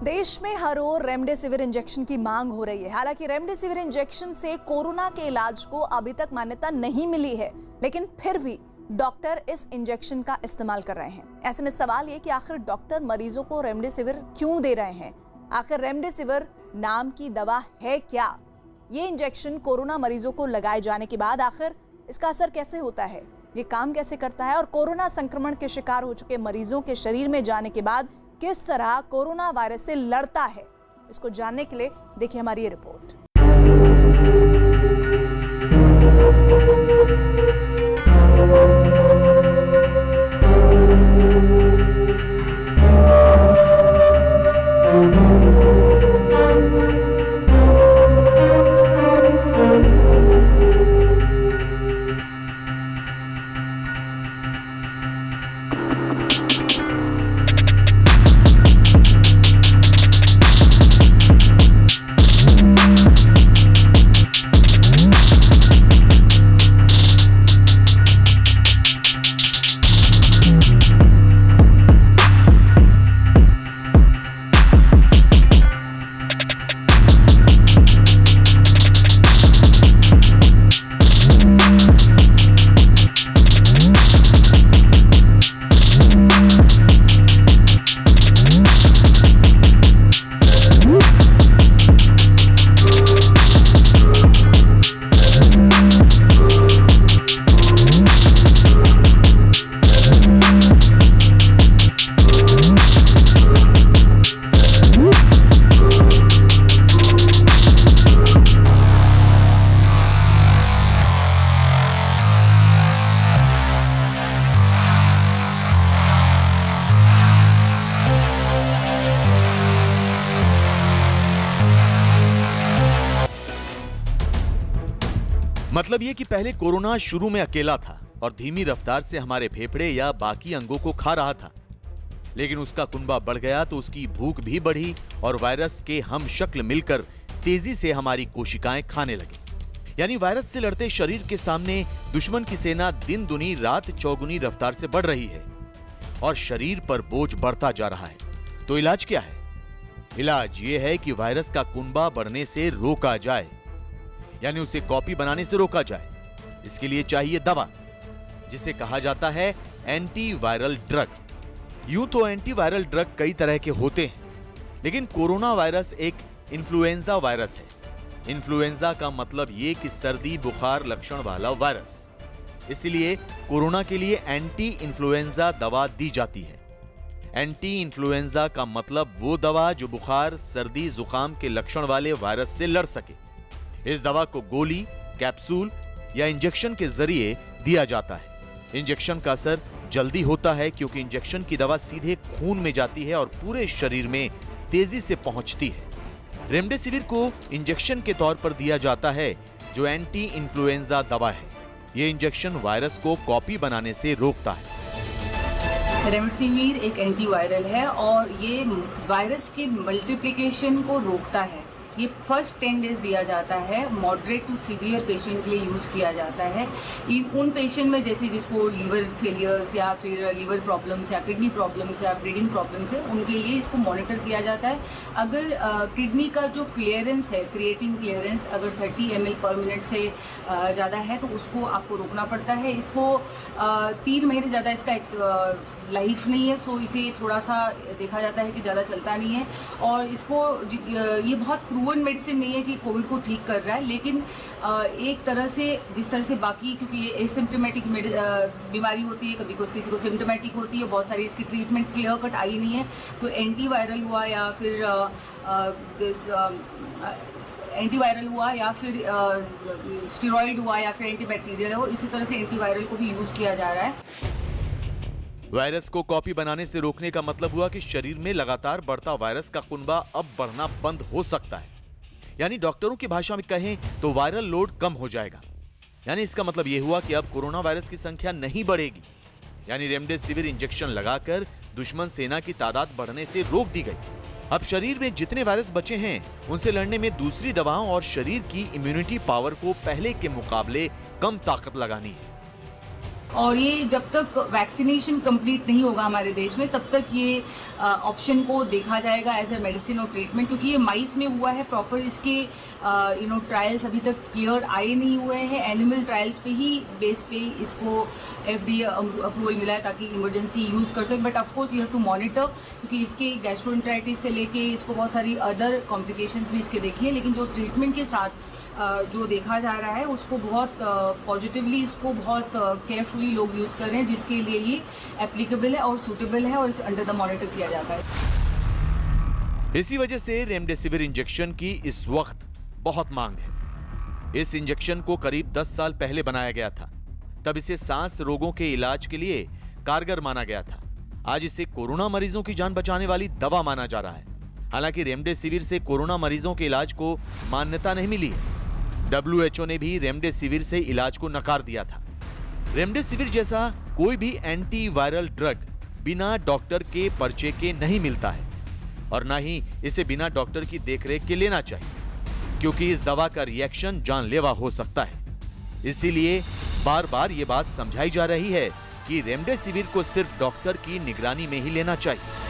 देश में हर ओर remdesivir injection की मांग हो रही है। हालांकि रेमडेसिविर इंजेक्शन से कोरोना के इलाज को अभी तक मान्यता नहीं मिली है, लेकिन फिर भी डॉक्टर इस इंजेक्शन का इस्तेमाल कर रहे हैं। ऐसे में सवाल ये कि आखिर डॉक्टर मरीजों को रेमडेसिविर क्यों दे रहे हैं? आखिर रेमडेसिविर नाम की दवा है क्या? ये इंजेक्शन कोरोना मरीजों को लगाए जाने के बाद आखिर इसका असर कैसे होता है, ये काम कैसे करता है और कोरोना संक्रमण के शिकार हो चुके मरीजों के शरीर में जाने के बाद किस तरह कोरोना वायरस से लड़ता है, इसको जानने के लिए देखिए हमारी ये रिपोर्ट। मतलब ये कि पहले कोरोना शुरू में अकेला था और धीमी रफ्तार से हमारे फेफड़े या बाकी अंगों को खा रहा था, लेकिन उसका कुनबा बढ़ गया तो उसकी भूख भी बढ़ी और वायरस के हम शक्ल मिलकर तेजी से हमारी कोशिकाएं खाने लगे। यानी वायरस से लड़ते शरीर के सामने दुश्मन की सेना दिन दुनी रात चौगुनी रफ्तार से बढ़ रही है और शरीर पर बोझ बढ़ता जा रहा है। तो इलाज क्या है? इलाज ये है कि वायरस का कुनबा बढ़ने से रोका जाए, यानी उसे कॉपी बनाने से रोका जाए। इसके लिए चाहिए दवा, जिसे कहा जाता है एंटीवायरल ड्रग। यूं तो एंटीवायरल ड्रग कई तरह के होते हैं, लेकिन कोरोना वायरस एक इन्फ्लुएंजा वायरस है। इन्फ्लुएंजा का मतलब ये कि सर्दी बुखार लक्षण वाला वायरस। इसलिए कोरोना के लिए एंटी इन्फ्लुएंजा दवा दी जाती है। एंटी इन्फ्लुएंजा का मतलब वो दवा जो बुखार सर्दी जुकाम के लक्षण वाले वायरस से लड़ सके। इस दवा को गोली, कैप्सूल या इंजेक्शन के जरिए दिया जाता है। इंजेक्शन का असर जल्दी होता है क्योंकि इंजेक्शन की दवा सीधे खून में जाती है और पूरे शरीर में तेजी से पहुंचती है। रेमडेसिविर को इंजेक्शन के तौर पर दिया जाता है, जो एंटी इन्फ्लुएंजा दवा है। ये इंजेक्शन वायरस को कॉपी बनाने से रोकता है। रेमडेसिविर एक एंटीवायरल है और ये वायरस की मल्टीप्लिकेशन को रोकता है। ये फर्स्ट 10 डेज दिया जाता है। मॉडरेट टू सीवियर पेशेंट के लिए यूज़ किया जाता है। उन पेशेंट में जैसे जिसको लीवर फेलियर्स या फिर लीवर प्रॉब्लम्स या किडनी प्रॉब्लम्स या ब्रीदिंग प्रॉब्लम्स है, उनके लिए इसको मॉनिटर किया जाता है। अगर किडनी का जो क्लियरेंस है, क्रिएटिन क्लियरेंस अगर 30 ml पर मिनट से ज़्यादा है तो उसको आपको रोकना पड़ता है। इसको 3 महीने ज़्यादा इसका लाइफ नहीं है, सो इसे थोड़ा सा देखा जाता है कि ज़्यादा चलता नहीं है। और इसको ये बहुत प्रूवन मेडिसिन नहीं है कि कोविड को ठीक कर रहा है, लेकिन एक तरह से जिस तरह से बाकी, क्योंकि ये एसिम्प्टोमेटिक बीमारी होती है, कभी किसी को सिम्प्टोमेटिक होती है, बहुत सारी इसकी ट्रीटमेंट क्लियर कट आई नहीं है। तो एंटीवायरल हुआ या फिर एंटीवायरल हुआ या फिर स्टेरॉइड हुआ या फिर एंटीबैक्टीरियल हो, इसी तरह से एंटीवायरल को भी यूज़ किया जा रहा है। वायरस को कॉपी बनाने से रोकने का मतलब हुआ कि शरीर में लगातार बढ़ता वायरस का कुनबा अब बढ़ना बंद हो सकता है। यानी डॉक्टरों की भाषा में कहें तो वायरल लोड कम हो जाएगा। यानी इसका मतलब यह हुआ कि अब कोरोना वायरस की संख्या नहीं बढ़ेगी। यानी रेमडेसिविर इंजेक्शन लगाकर दुश्मन सेना की तादाद बढ़ने से रोक दी गई। अब शरीर में जितने वायरस बचे हैं उनसे लड़ने में दूसरी दवाओं और शरीर की इम्यूनिटी पावर को पहले के मुकाबले कम ताकत लगानी है। और ये जब तक वैक्सीनेशन कंप्लीट नहीं होगा हमारे देश में तब तक ये ऑप्शन को देखा जाएगा एज ए मेडिसिन और ट्रीटमेंट, क्योंकि ये माइस में हुआ है प्रॉपर, इसके ट्रायल्स अभी तक क्लियर आए नहीं हुए हैं। एनिमल ट्रायल्स पे ही बेस पे इसको FDA अप्रूवल मिला है ताकि इमरजेंसी यूज़ कर सके। But of course you have to monitor, क्योंकि इसके गैस्ट्रोएंटेराइटिस से लेके इसको बहुत सारी अदर कॉम्प्लिकेशंस भी इसके देखी है, लेकिन जो ट्रीटमेंट के साथ जो देखा जा रहा है उसको बहुत पॉजिटिवली, इसको बहुत केयरफुली लोग यूज़ कर रहे हैं, जिसके लिए ये एप्लीकेबल है और सूटेबल है और इसे अंडर द मॉनिटर किया जाता है। इसी वजह से रेमडेसिविर इंजेक्शन की इस वक्त बहुत मांग है। इस इंजेक्शन को करीब 10 साल पहले बनाया गया था, तब इसे सांस रोगों के इलाज के लिए कारगर माना गया था। आज इसे कोरोना मरीजों की जान बचाने वाली दवा माना जा रहा है। हालांकि रेमडेसिविर से कोरोना मरीजों के इलाज को मान्यता नहीं मिली है। WHO ने भी रेमडेसिविर से इलाज को नकार दिया था। रेमडेसिविर जैसा कोई भी एंटीवायरल ड्रग बिना डॉक्टर के पर्चे के नहीं मिलता है और ना ही इसे बिना डॉक्टर की देखरेख के लेना चाहिए, क्योंकि इस दवा का रिएक्शन जानलेवा हो सकता है। इसीलिए बार बार ये बात समझाई जा रही है कि रेमडेसिविर को सिर्फ डॉक्टर की निगरानी में ही लेना चाहिए।